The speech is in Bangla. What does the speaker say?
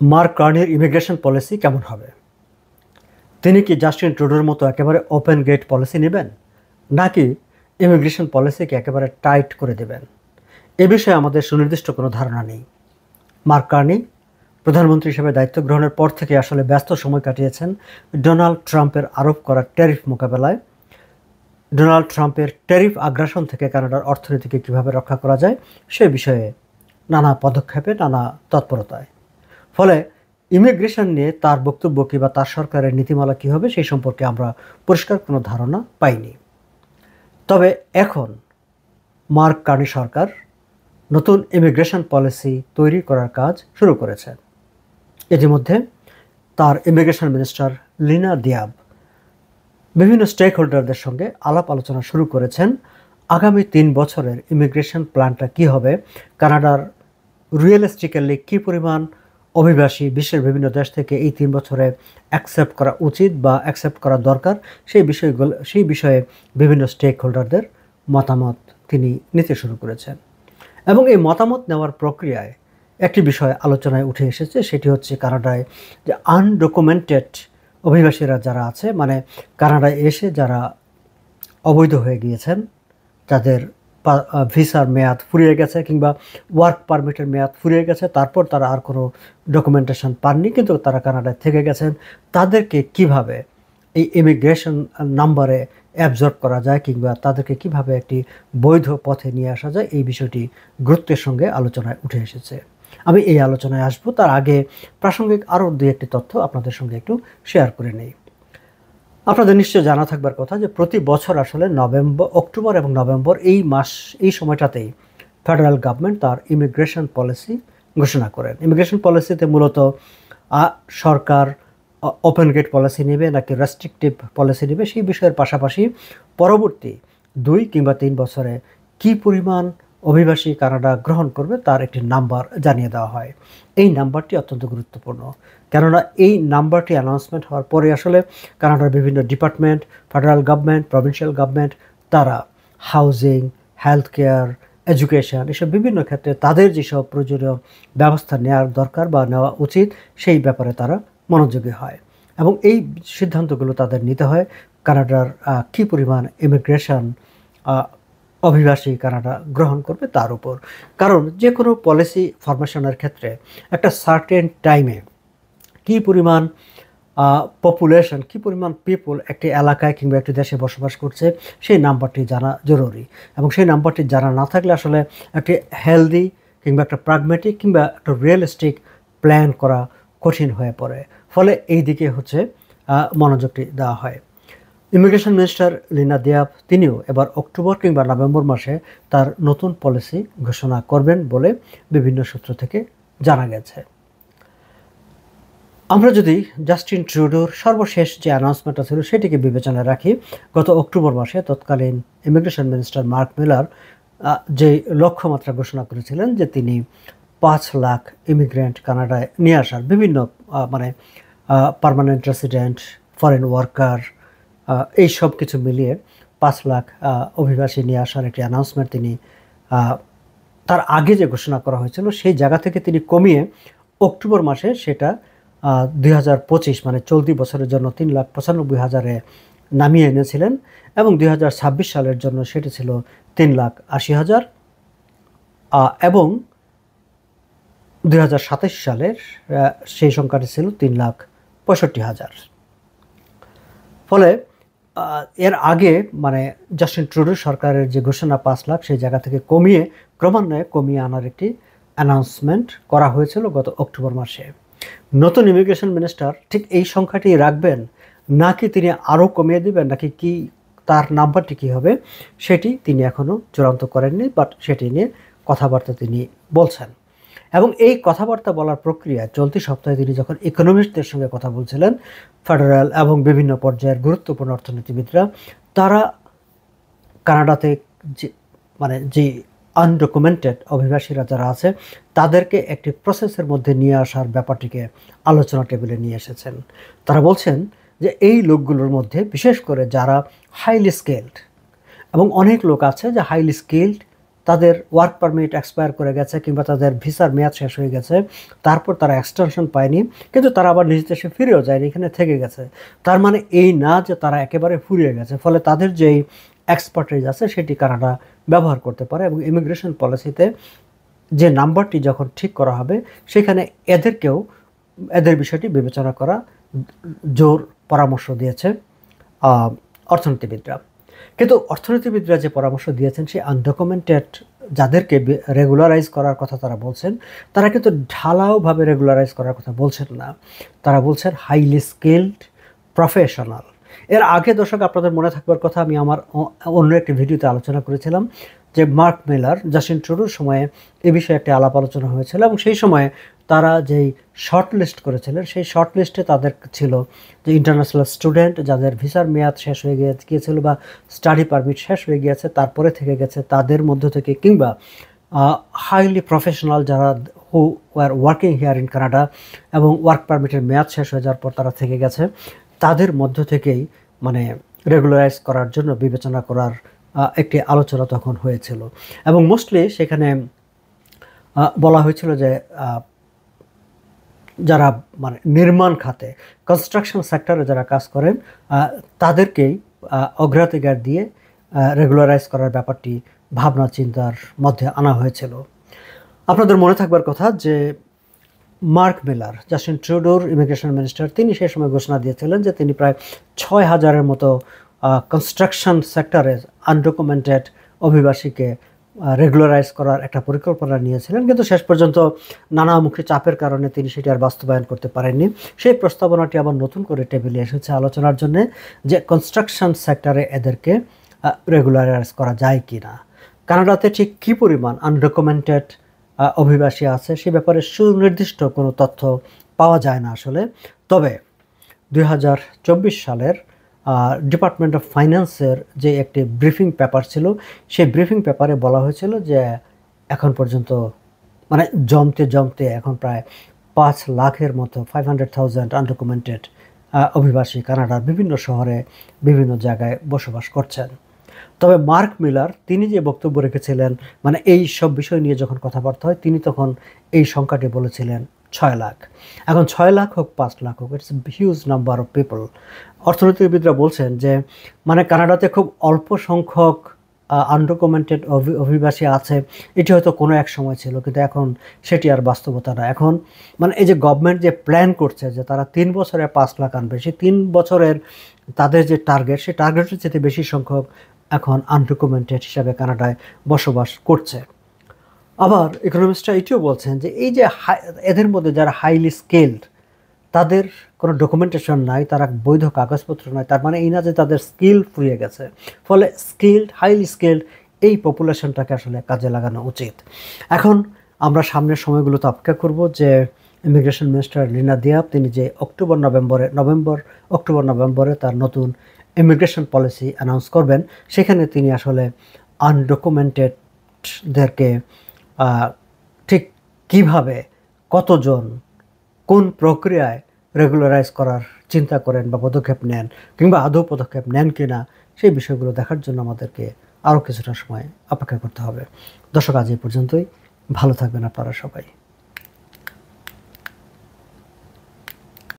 মার্ক কার্নির ইমিগ্রেশন পলিসি কেমন হবে? তিনি কি জাস্টিন ট্রুডোর মতো একেবারে ওপেন গেট পলিসি নেবেন, নাকি ইমিগ্রেশন পলিসিকে একেবারে টাইট করে দেবেন? এ বিষয়ে আমাদের সুনির্দিষ্ট কোনো ধারণা নেই। মার্ক কার্নি প্রধানমন্ত্রী হিসেবে দায়িত্ব গ্রহণের পর থেকে আসলে ব্যস্ত সময় কাটিয়েছেন ডোনাল্ড ট্রাম্পের আরোপ করা ট্যারিফ মোকাবেলায়। ডোনাল্ড ট্রাম্পের ট্যারিফ আগ্রাসন থেকে কানাডার অর্থনীতিকে কীভাবে রক্ষা করা যায় সে বিষয়ে নানা পদক্ষেপে, নানা তৎপরতায়। ফলে ইমিগ্রেশন নিয়ে তার বক্তব্য কী বা তার সরকারের নীতিমালা কী হবে সেই সম্পর্কে আমরা পরিষ্কার কোনো ধারণা পাইনি। তবে এখন মার্ক কার্নি সরকার নতুন ইমিগ্রেশন পলিসি তৈরি করার কাজ শুরু করেছে। ইতিমধ্যে তার ইমিগ্রেশন মিনিস্টার লিনা দিয়াব বিভিন্ন স্টেক হোল্ডারদের সঙ্গে আলাপ আলোচনা শুরু করেছেন। আগামী 3 বছরের ইমিগ্রেশন প্ল্যানটা কী হবে, কানাডার রিয়েলিস্টিক্যালি কী পরিমাণ অভিবাসী বিশ্বের বিভিন্ন দেশ থেকে এই 3 বছরে অ্যাকসেপ্ট করা উচিত বা অ্যাকসেপ্ট করা দরকার, সেই বিষয়ে বিভিন্ন স্টেক হোল্ডারদের মতামত তিনি নিতে শুরু করেছেন। এবং এই মতামত নেওয়ার প্রক্রিয়ায় একটি বিষয় আলোচনায় উঠে এসেছে, সেটি হচ্ছে কানাডায় যে আনডকুমেন্টেড অভিবাসীরা যারা আছে, মানে কানাডায় এসে যারা অবৈধ হয়ে গিয়েছেন, যাদের ভিসার মেয়াদ ফুরিয়ে গেছে কিংবা ওয়ার্ক পারমিটের মেয়াদ ফুরিয়ে গেছে, তারপর তারা আর কোনো ডকুমেন্টেশন পাননি কিন্তু তারা কানাডায় থেকে গেছেন, তাদেরকে কিভাবে এই ইমিগ্রেশন নাম্বারে অ্যাবজর্ব করা যায় কিংবা তাদেরকে কিভাবে একটি বৈধ পথে নিয়ে আসা যায়, এই বিষয়টি গুরুত্বের সঙ্গে আলোচনায় উঠে এসেছে। আমি এই আলোচনায় আসব, তার আগে প্রাসঙ্গিক আরও 2-1টি তথ্য আপনাদের সঙ্গে একটু শেয়ার করে নেই। আপনাদের নিশ্চয় জানা থাকবার কথা যে প্রতি বছর আসলে অক্টোবর এবং নভেম্বর এই সময়টাতেই ফেডারেল গভর্নমেন্ট তার ইমিগ্রেশন পলিসি ঘোষণা করেন। ইমিগ্রেশন পলিসিতে মূলত সরকার ওপেন গেট পলিসি নেবে নাকি রেস্ট্রিকটিভ পলিসি নেবে সেই বিষয়ের পাশাপাশি পরবর্তী 2 কিংবা 3 বছরে কী পরিমাণ অভিবাসী কানাডা গ্রহণ করবে তার একটি নাম্বার জানিয়ে দেওয়া হয়। এই নাম্বারটি অত্যন্ত গুরুত্বপূর্ণ, কেননা এই নাম্বারটি অ্যানাউন্সমেন্ট হওয়ার পরে আসলে কানাডার বিভিন্ন department, federal government, provincial government, তারা হাউজিং, হেলথ কেয়ার, এডুকেশন, এসব বিভিন্ন ক্ষেত্রে তাদের যেসব প্রয়োজনীয় ব্যবস্থা নেওয়ার দরকার বা নেওয়া উচিত সেই ব্যাপারে তারা মনোযোগী হয়। এবং এই সিদ্ধান্তগুলো তাদের নিতে হয় কানাডার কী পরিমাণ ইমিগ্রেশন অভিবাসী কানাডা গ্রহণ করবে তার উপর। কারণ যে কোনো পলিসি ফরমেশনের ক্ষেত্রে একটা সার্টেন টাইমে কী পরিমাণ পপুলেশন, কী পরিমাণ পিপল একটি এলাকায় কিংবা একটি দেশে বসবাস করছে সেই নাম্বারটি জানা জরুরি। এবং সেই নাম্বারটি জানা না থাকলে আসলে একটি হেলদি কিংবা একটা প্রাগম্যাটিক কিংবা একটা রিয়েলিস্টিক প্ল্যান করা কঠিন হয়ে পড়ে। ফলে এই দিকে হচ্ছে মনোযোগটি দেওয়া হয়। ইমিগ্রেশন মিনিস্টার লিনা দিয়াব তিনিও এবার অক্টোবর কিংবা নভেম্বর মাসে তার নতুন পলিসি ঘোষণা করবেন বলে বিভিন্ন সূত্র থেকে জানা গেছে। আমরা যদি জাস্টিন ট্রুডোর সর্বশেষ যে অ্যানাউন্সমেন্টটা ছিল সেটিকে বিবেচনায় রাখি, গত অক্টোবর মাসে তৎকালীন ইমিগ্রেশন মিনিস্টার মার্ক মিলার যে লক্ষ্যমাত্রা ঘোষণা করেছিলেন যে তিনি 5 লাখ ইমিগ্রেন্ট কানাডায় নিয়ে আসার, বিভিন্ন মানে পার্মানেন্ট রেসিডেন্ট, ফরেন ওয়ার্কার, এই সব কিছু মিলিয়ে 5 লাখ অভিবাসী নিয়ে আসার একটি অ্যানাউন্সমেন্ট তিনি তার আগে যে ঘোষণা করা হয়েছিল সেই জায়গা থেকে তিনি কমিয়ে অক্টোবর মাসে সেটা 2025 মানে চলতি বছরের জন্য 3,95,000-এ নামিয়ে এনেছিলেন এবং 2026 সালের জন্য সেটি ছিল 3,80,000 এবং 2027 সালের সেই সংখ্যাটি ছিল 3,65,000। ফলে এর আগে মানে জাস্টিন ট্রুডো সরকারের যে ঘোষণা 5 লাখ সেই জায়গা থেকে ক্রমান্বয়ে কমিয়ে আনার একটি অ্যানাউন্সমেন্ট করা হয়েছিল গত অক্টোবর মাসে। নতুন ইমিগ্রেশন মিনিস্টার ঠিক এই সংখ্যাটি রাখবেন নাকি তিনি আরও কমিয়ে দেবেন, নাকি কি তার নাম্বারটি কী হবে সেটি তিনি এখনও চূড়ান্ত করেননি, বাট সেটি নিয়ে কথাবার্তা তিনি বলছেন। এবং এই কথাবার্তা বলার প্রক্রিয়ায় চলতি সপ্তাহে তিনি যখন ইকোনমিস্টদের সঙ্গে কথা বলছিলেন, ফেডারেল এবং বিভিন্ন পর্যায়ের গুরুত্বপূর্ণ অর্থনীতিবিদরা, তারা কানাডাতে যে আনডকুমেন্টেড অভিবাসীরা যারা আছে তাদেরকে একটি প্রসেসের মধ্যে নিয়ে আসার ব্যাপারটিকে আলোচনা টেবিলে নিয়ে এসেছেন। তারা বলছেন যে এই লোকগুলোর মধ্যে বিশেষ করে যারা হাইলি স্কিলড, এবং অনেক লোক আছে যে হাইলি স্কিলড তাদের ওয়ার্ক পারমিট এক্সপায়ার করে গেছে কিংবা তাদের ভিসার মেয়াদ শেষ হয়ে গেছে, তারপর তারা এক্সটেনশন পায়নি, কিন্তু তারা আবার নিজ দেশে ফিরেও যায়নি, এখানে থেকে গেছে। তার মানে এই না যে তারা একেবারে ফুরিয়ে গেছে, ফলে তাদের যেই এক্সপার্টাইজ আছে সেটি কানাডা ব্যবহার করতে পারে। এবং ইমিগ্রেশন পলিসিতে যে নাম্বারটি যখন ঠিক করা হবে সেখানে এদের বিষয়টি বিবেচনা করা জোর পরামর্শ দিয়েছে অর্থনীতিবিদরা। কিন্তু অর্থনীতিবিদরা যে পরামর্শ দিয়েছেন সেই আনডকুমেন্টেড যাদেরকে রেগুলারাইজ করার কথা তারা বলছেন, তারা কিন্তু ঢালাওভাবে রেগুলারাইজ করার কথা বলছেন না, তারা বলছেন হাইলি স্কিলড প্রফেশনাল। এর আগে দর্শক আপনাদের মনে থাকবার কথা, আমি আমার অন্য একটি ভিডিওতে আলোচনা করেছিলাম যে মার্ক মিলার জাস্টিন ট্রুডোর সময়ে এ বিষয়ে একটি আলাপ আলোচনা হয়েছিল, এবং সেই সময়ে তারা যেই শর্ট লিস্ট করেছিলেন সেই শর্ট লিস্টে তাদের ছিল যে ইন্টারন্যাশনাল স্টুডেন্ট যাদের ভিসার মেয়াদ শেষ হয়ে গিয়েছিল বা স্টাডি পারমিট শেষ হয়ে গিয়েছে তারপরে থেকে গেছে তাদের মধ্য থেকে, কিংবা হাইলি প্রফেশনাল যারা who were working here in Canada এবং ওয়ার্ক পারমিটের মেয়াদ শেষ হয়ে যাওয়ার পর তারা থেকে গেছে, তাদের মধ্য থেকেই মানে রেগুলারাইজ করার জন্য বিবেচনা করার একটি আলোচনা তখন হয়েছিল। এবং মোস্টলি সেখানে বলা হয়েছিল যে যারা মানে নির্মাণ খাতে কনস্ট্রাকশন সেক্টরে যারা কাজ করেন তাদেরকেই অগ্রাধিকার দিয়ে রেগুলারাইজ করার ব্যাপারটি ভাবনা চিন্তার মধ্যে আনা হয়েছিল। আপনাদের মনে থাকবার কথা যে মার্ক মিলার জাস্টিন ট্রুডোর ইমিগ্রেশন মিনিস্টার, তিনি সেই সময় ঘোষণা দিয়েছিলেন যে তিনি প্রায় 6,000-এর মতো কনস্ট্রাকশন সেক্টরের আনডকুমেন্টেড অভিবাসীকে রেগুলারাইজ করার একটা পরিকল্পনা নিয়েছিলেন, কিন্তু শেষ পর্যন্ত নানামুখী চাপের কারণে তিনি সেটি আর বাস্তবায়ন করতে পারেননি। সেই প্রস্তাবনাটি আবার নতুন করে টেবিলে এসেছে আলোচনার জন্য যে কনস্ট্রাকশন সেক্টরে এদেরকে রেগুলারাইজ করা যায় কি না। কানাডাতে ঠিক কী পরিমাণ আনডকুমেন্টেড অভিবাসী আছে সে ব্যাপারে সুনির্দিষ্ট কোনো তথ্য পাওয়া যায় না আসলে। তবে 2024 সালের ডিপার্টমেন্ট অফ ফাইন্যান্সের যে একটি ব্রিফিং পেপার ছিল, সেই ব্রিফিং পেপারে বলা হয়েছিল যে এখন পর্যন্ত মানে জমতে এখন প্রায় 5 লাখের মতো 500,000 আনডকুমেন্টেড অভিবাসী কানাডার বিভিন্ন শহরে বিভিন্ন জায়গায় বসবাস করছেন। তবে মার্ক মিলার তিনি যে বক্তব্য রেখেছিলেন মানে এই সব বিষয় নিয়ে যখন কথাবার্তা হয় তিনি তখন এই সংখ্যাটি বলেছিলেন 6 লাখ। এখন 6 লাখ হোক 5 লাখ হোক, it's huge number of people. অর্থনীতিবিদরা বলছেন যে মানে কানাডাতে খুব অল্প সংখ্যক আনডকুমেন্টেড অভিবাসী আছে, এটি হয়তো কোনো এক সময় ছিল, কিন্তু এখন সেটি আর বাস্তবতা না। এখন মানে এই যে গভর্নমেন্ট যে প্ল্যান করছে যে তারা 3 বছরে 5 লাখ আনবে, সেই 3 বছরের তাদের যে টার্গেট, সেই টার্গেটের চেয়ে বেশি সংখ্যক এখন আনডকুমেন্টেড হিসাবে কানাডায় বসবাস করছে। আবার ইকোনমিস্টরা এটিও বলছেন যে এই যে এদের মধ্যে যারা হাইলি স্কিলড তাদের কোনো ডকুমেন্টেশন নাই, তারা বৈধ কাগজপত্র নয়, তার মানে এই না যে তাদের স্কিল ফুরিয়ে গেছে। ফলে স্কিলড হাইলি স্কিলড এই পপুলেশনটাকে আসলে কাজে লাগানো উচিত। এখন আমরা সামনের সময়গুলোতে অপেক্ষা করব যে ইমিগ্রেশন মিনিস্টার লিনা দিয়াব তিনি যে অক্টোবর নভেম্বরে তার নতুন ইমিগ্রেশন পলিসি অ্যানাউন্স করবেন, সেখানে তিনি আসলে আনডকুমেন্টেডদেরকে ঠিক কিভাবে কতজন কোন প্রক্রিয়ায় রেগুলারাইজ করার চিন্তা করেন বা পদক্ষেপ নেন কিংবা আদৌ পদক্ষেপ নেন কিনা সেই বিষয়গুলো দেখার জন্য আমাদেরকে আরও কিছুটা সময় অপেক্ষা করতে হবে। দর্শক, আজ এই পর্যন্তই। ভালো থাকবেন আপনারা সবাই।